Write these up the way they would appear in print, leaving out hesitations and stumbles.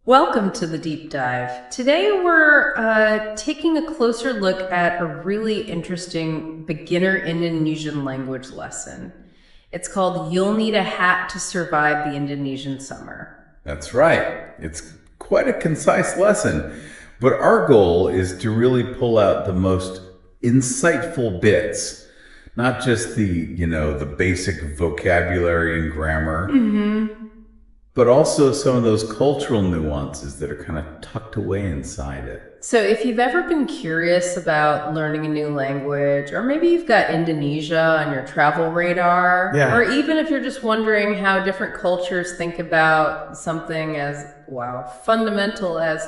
Welcome to the deep dive. Today we're taking a closer look at a really interesting beginner Indonesian language lesson. It's called You'll Need a Hat to Survive the Indonesian Summer. That's right. It's quite a concise lesson, but our goal is to really pull out the most insightful bits, not just the basic vocabulary and grammar, but also some of those cultural nuances that are kind of tucked away inside it. So if you've ever been curious about learning a new language, or maybe you've got Indonesia on your travel radar, or even if you're just wondering how different cultures think about something as, fundamental as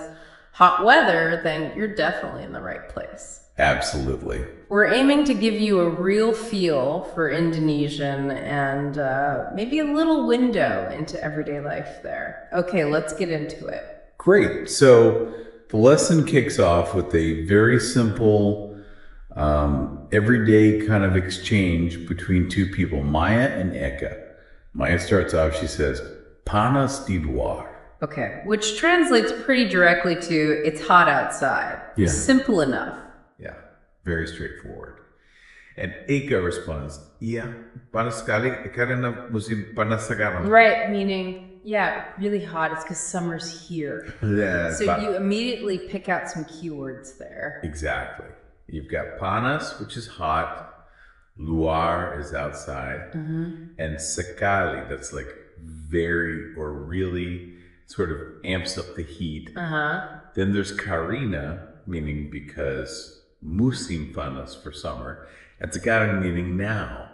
hot weather, then you're definitely in the right place. Absolutely. We're aiming to give you a real feel for Indonesian and maybe a little window into everyday life there. Okay, let's get into it. Great. So the lesson kicks off with a very simple, everyday kind of exchange between two people, Maya and Eka. Maya starts off, she says, panas di luar. Okay, which translates pretty directly to it's hot outside. Yeah. Simple enough. Yeah, very straightforward. And Eka responds, iya, panas sekali karena musim panas sekarang. Right, meaning, really hot. It's because summer's here. Yeah, so you immediately pick out some keywords there. Exactly. You've got panas, which is hot. Luar is outside. And sekali, that's like very or really sort of amps up the heat. Then there's karina, meaning because musim panas for summer, and sekarang meaning now.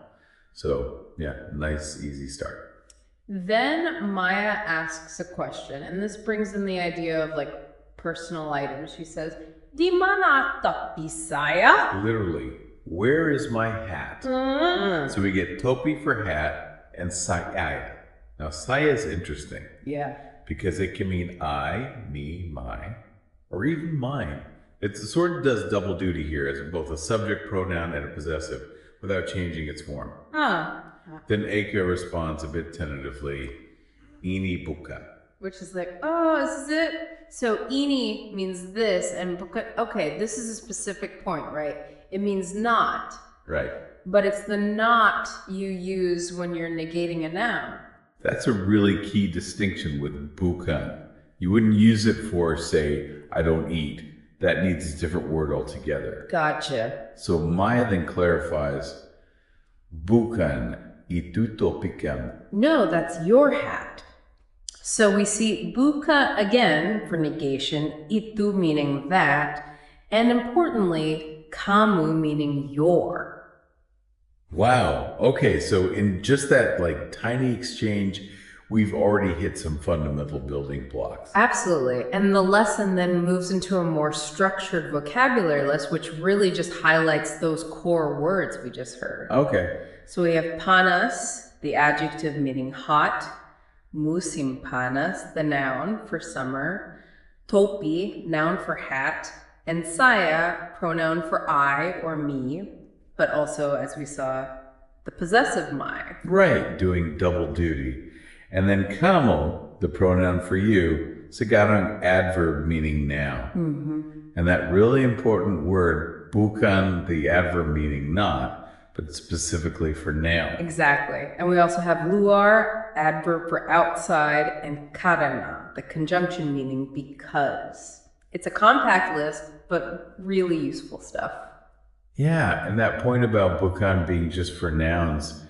So nice easy start. Then Maya asks a question, and this brings in the idea of like personal items. She says, "Di mana topi saya?" Literally, where is my hat? So we get topi for hat and saya. Now saya is interesting. Yeah. Because it can mean I, me, my, or even mine. It sort of does double duty here as both a subject pronoun and a possessive without changing its form. Then Eka responds a bit tentatively, ini bukan. Which is like, this is it? So ini means this, and bukan, okay, this is a specific point, right? It means not. Right. But it's the not you use when you're negating a noun. That's a really key distinction with bukan. You wouldn't use it for, say, I don't eat. That needs a different word altogether. Gotcha. So Maya then clarifies, bukan itu topi kamu. No, that's your hat. So we see buka again for negation, itu meaning that, and importantly, kamu meaning your. Wow. Okay, so in just that tiny exchange, we've already hit some fundamental building blocks. Absolutely. And the lesson then moves into a more structured vocabulary list, which really just highlights those core words we just heard. Okay. So we have panas, the adjective meaning hot, musim panas, the noun for summer, topi, noun for hat, and saya, pronoun for I or me, but also, as we saw, the possessive my. Right, doing double duty. And then kamu, the pronoun for you, sekarang adverb meaning now. And that really important word, bukan the adverb meaning not, but specifically for now. Exactly. And we also have luar, adverb for outside, and karena, the conjunction meaning because. It's a compact list, but really useful stuff. Yeah, and that point about bukan being just for nouns,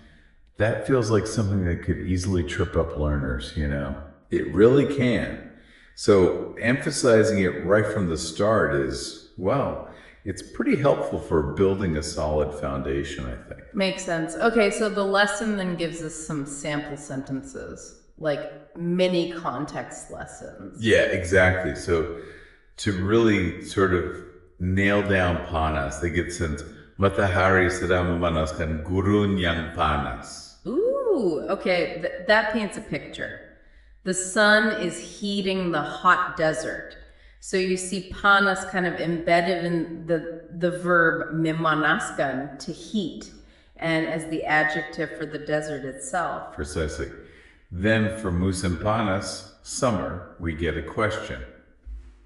that feels like something that could easily trip up learners, It really can. So emphasizing it right from the start is, it's pretty helpful for building a solid foundation, I think. Makes sense. Okay, so the lesson then gives us some sample sentences, like mini context lessons. Yeah, exactly. So to really sort of nail down panas, they get sent matahari sedang memanaskan gurun yang panas. Ooh, okay, that paints a picture. The sun is heating the hot desert. So you see panas kind of embedded in the verb memanaskan, to heat, and as the adjective for the desert itself. Precisely. Then for musim panas, summer, we get a question.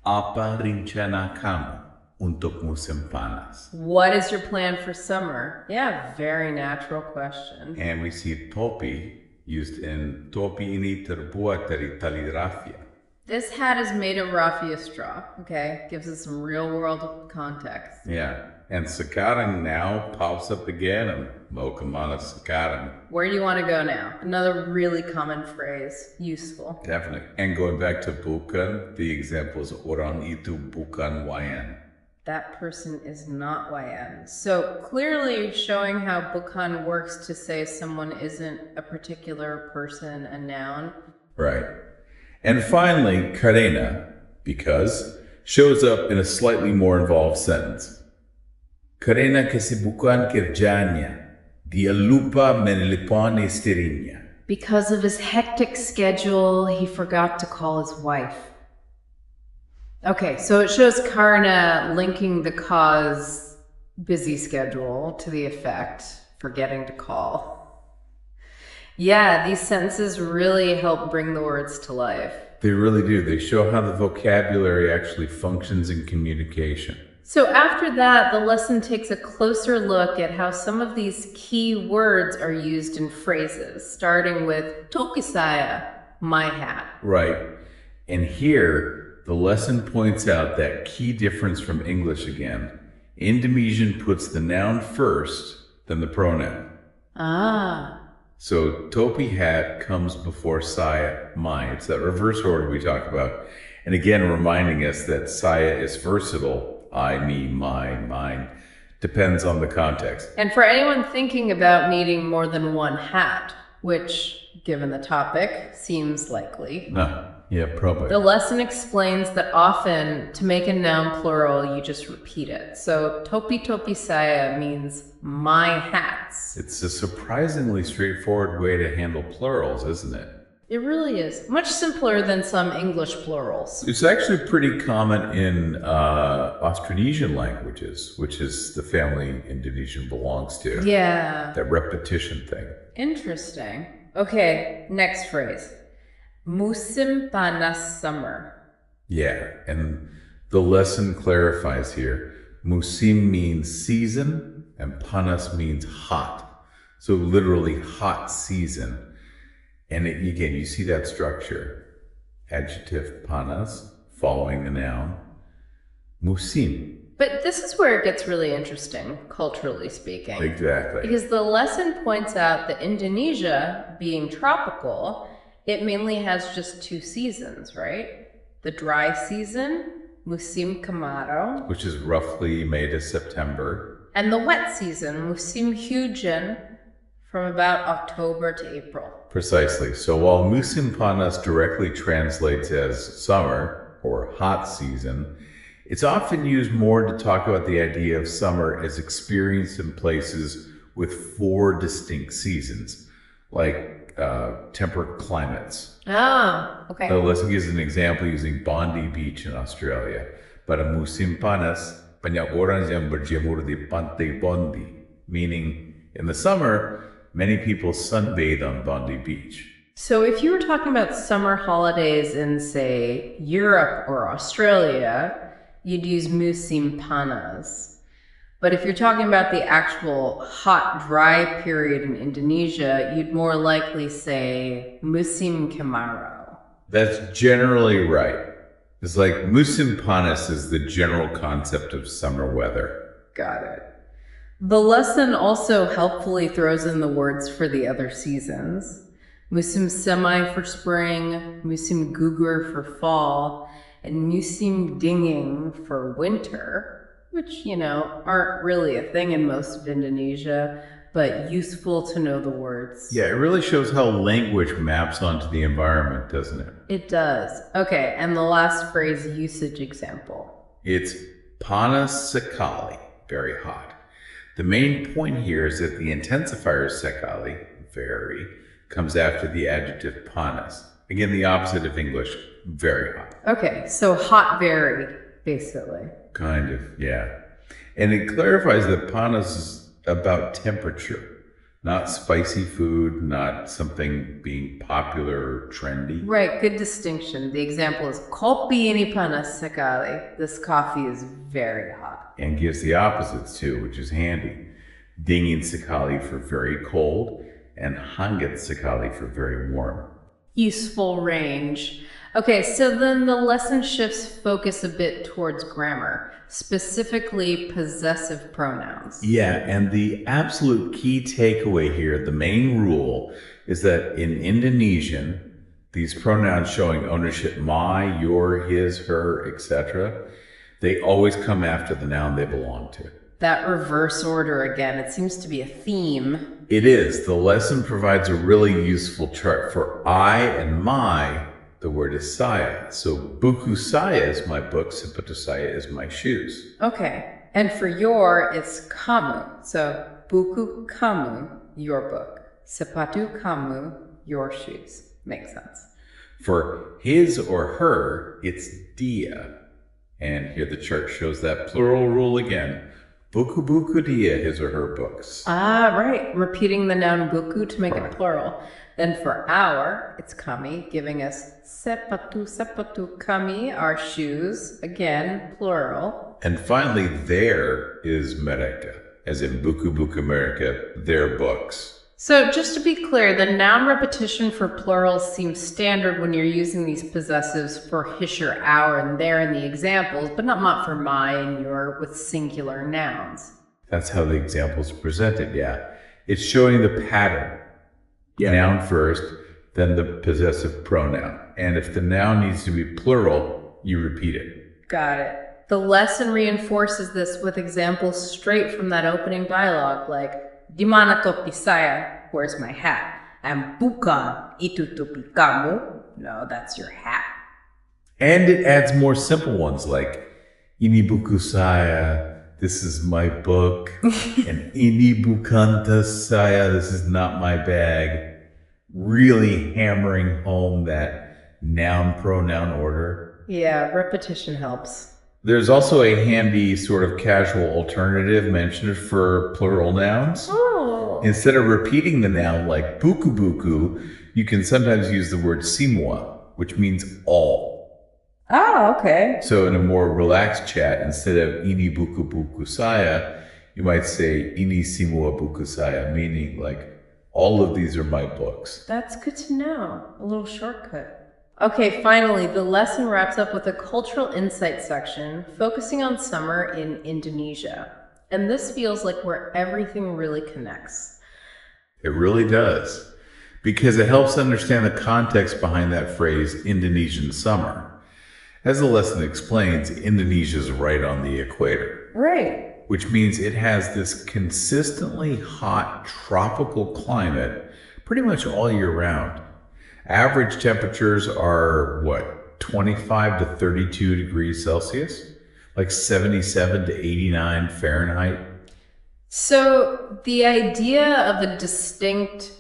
Apa rencana kamu untuk musim panas? What is your plan for summer? Yeah, very natural question. And we see topi used in topi ini terbuat dari tali raffia. This hat is made of raffia straw, okay? Gives us some real-world context. Yeah, and sekarang now pops up again, and mau kemana sekarang? Where do you want to go now? Another really common phrase, useful. Definitely. And going back to bukan, the example is orang itu bukan wayan. That person is not YN. So clearly showing how bukan works to say someone isn't a particular person, a noun. Right. And finally, karena, because, shows up in a slightly more involved sentence. Karena kesibukan kerjanya, dia lupa menelpon istrinya. Because of his hectic schedule, he forgot to call his wife. Okay, so it shows karena linking the cause, busy schedule, to the effect, forgetting to call. Yeah, these sentences really help bring the words to life. They really do. They show how the vocabulary actually functions in communication. So after that, the lesson takes a closer look at how some of these key words are used in phrases, starting with toki saya, my hat. Right. And here, the lesson points out that key difference from English again. Indonesian puts the noun first, then the pronoun. Ah. So topi hat comes before saya, mine. It's that reverse order we talked about. And again, reminding us that saya is versatile. I, me, mine. Depends on the context. And for anyone thinking about needing more than one hat, which, given the topic, seems likely. No. Yeah, probably. The lesson explains that often, to make a noun plural, you just repeat it. So, topi saya means my hats. It's a surprisingly straightforward way to handle plurals, isn't it? It really is. Much simpler than some English plurals. It's actually pretty common in Austronesian languages, which is the family Indonesian belongs to. Yeah. That repetition thing. Interesting. Okay, next phrase. Musim panas summer. Yeah, and the lesson clarifies here. Musim means season, and panas means hot. So literally hot season. And again, you see that structure. Adjective panas, following the noun. Musim. But this is where it gets really interesting, culturally speaking. Exactly. Because the lesson points out that Indonesia, being tropical, it mainly has just two seasons, right? The dry season, musim kemarau, which is roughly May to September. And the wet season, musim hujan, from about October to April. Precisely. So while musim panas directly translates as summer or hot season, it's often used more to talk about the idea of summer as experienced in places with 4 distinct seasons, like temperate climates. Ah, okay. So let's use an example using Bondi Beach in Australia. Pada musim panas, banyak orang yang berjemur di pantai Bondi, meaning in the summer, many people sunbathe on Bondi Beach. So if you were talking about summer holidays in, say, Europe or Australia, you'd use musim panas. But if you're talking about the actual hot, dry period in Indonesia, you'd more likely say musim kemarau. That's generally right. It's like musim panas is the general concept of summer weather. Got it. The lesson also helpfully throws in the words for the other seasons. Musim semi for spring, musim gugur for fall, and musim dingin for winter. Which, aren't really a thing in most of Indonesia, but useful to know the words. Yeah, it really shows how language maps onto the environment, doesn't it? It does. Okay, and the last phrase usage example. It's panas sekali, very hot. The main point here is that the intensifier sekali, very, comes after the adjective panas. Again, the opposite of English, very hot. Okay, so hot very, basically. Kind of, yeah. And it clarifies that panas is about temperature, Not spicy food, not something being popular or trendy. Right, good distinction. The example is kopi ini panas sekali. This coffee is very hot. And gives the opposites too, which is handy. Dingin sekali for very cold, and hangat sekali for very warm. Useful range. Okay, so then the lesson shifts focus a bit towards grammar, specifically possessive pronouns. Yeah, and the absolute key takeaway here, the main rule, is that in Indonesian, these pronouns showing ownership, my, your, his, her, etc., they always come after the noun they belong to. That reverse order again, it seems to be a theme. It is. The lesson provides a really useful chart for I and my. The word is saya. So buku saya is my book, sepatu saya is my shoes. Okay. And for your, it's kamu. So buku kamu, your book. Sepatu kamu, your shoes. Makes sense. For his or her, it's dia. And here the chart shows that plural rule again. Buku buku dia, his or her books. Ah, right. Repeating the noun buku to make it plural. Then for our, it's kami, giving us sepatu kami, our shoes, again, plural. And finally, their is mereka, as in buku buku mereka, their books. So just to be clear, the noun repetition for plurals seems standard when you're using these possessives for his or our and their in the examples, but not for my and your with singular nouns. That's how the examples are presented, yeah. It's showing the pattern. Yeah. Noun first, then the possessive pronoun. And if the noun needs to be plural, you repeat it. Got it. The lesson reinforces this with examples straight from that opening dialogue, like, di mana topi saya? Where's my hat? And bukan itu topi kamu? No, that's your hat. And it adds more simple ones like, ini buku saya, this is my book, and ini bukan tas saya, this is not my bag. Really hammering home that noun-pronoun order. Yeah, repetition helps. There's also a handy sort of casual alternative mentioned for plural nouns. Oh. Instead of repeating the noun like buku buku, you can sometimes use the word semua, which means all. Oh, okay. So in a more relaxed chat, instead of ini buku buku saya, you might say ini semua buku saya, meaning like all of these are my books. That's good to know. A little shortcut. Okay, finally, the lesson wraps up with a cultural insight section focusing on summer in Indonesia. And this feels like where everything really connects. It really does, because it helps understand the context behind that phrase, Indonesian summer. As the lesson explains, Indonesia's right on the equator. Right. Which means it has this consistently hot tropical climate pretty much all year round. Average temperatures are, 25 to 32 degrees Celsius? Like 77 to 89 Fahrenheit? So the idea of a distinct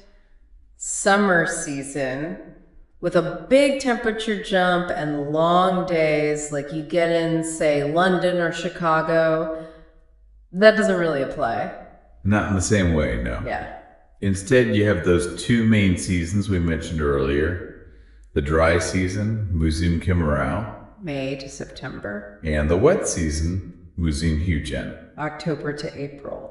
summer season with a big temperature jump and long days, like you get in, say, London or Chicago, that doesn't really apply. Not in the same way, no. Yeah. Instead, you have those two main seasons we mentioned earlier. The dry season, musim kemarau. May to September. And the wet season, musim hujan. October to April.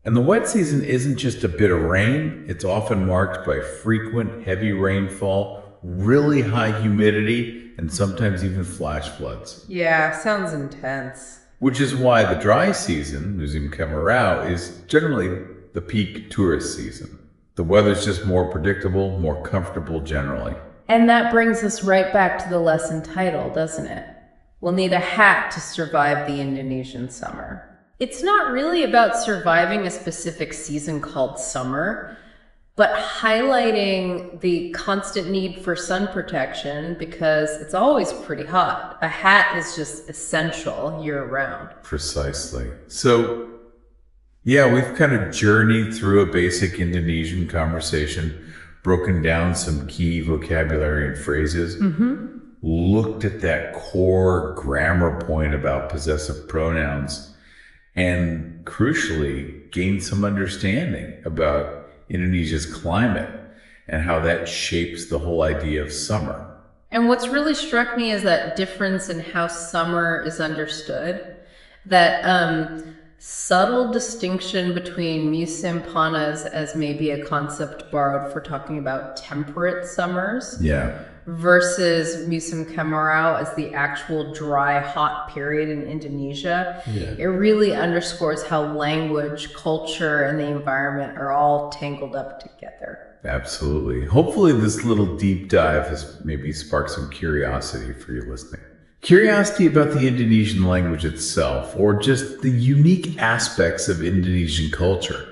And the wet season isn't just a bit of rain. It's often marked by frequent heavy rainfall, really high humidity, and sometimes even flash floods. Yeah, sounds intense. Which is why the dry season, musim kemarau, is generally the peak tourist season. The weather's just more predictable, more comfortable generally. And that brings us right back to the lesson title, doesn't it? We'll need a hat to survive the Indonesian summer. It's not really about surviving a specific season called summer, but highlighting the constant need for sun protection because it's always pretty hot. A hat is just essential year-round. Precisely. So, yeah, we've kind of journeyed through a basic Indonesian conversation, broken down some key vocabulary and phrases, looked at that core grammar point about possessive pronouns, and crucially, gained some understanding about Indonesia's climate and how that shapes the whole idea of summer. And what's really struck me is that difference in how summer is understood. That subtle distinction between musim panas as maybe a concept borrowed for talking about temperate summers. Yeah. Versus musim kemarau as the actual dry, hot period in Indonesia. Yeah. It really underscores how language, culture, and the environment are all tangled up together. Absolutely. Hopefully this little deep dive has maybe sparked some curiosity for you listening. Curiosity about the Indonesian language itself, or just the unique aspects of Indonesian culture.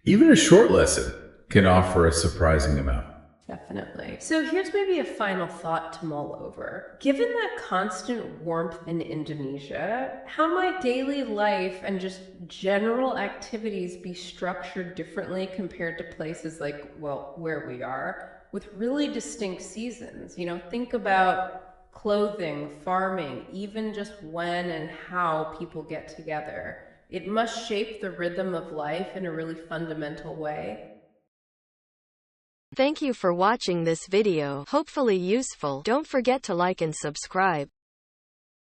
Even a short lesson can offer a surprising amount. Definitely. So here's maybe a final thought to mull over. Given that constant warmth in Indonesia, how might daily life and just general activities be structured differently compared to places like, well, where we are, with really distinct seasons? You know, think about clothing, farming, even just when and how people get together. It must shape the rhythm of life in a really fundamental way. Thank you for watching this video. Hopefully useful. Don't forget to like and subscribe.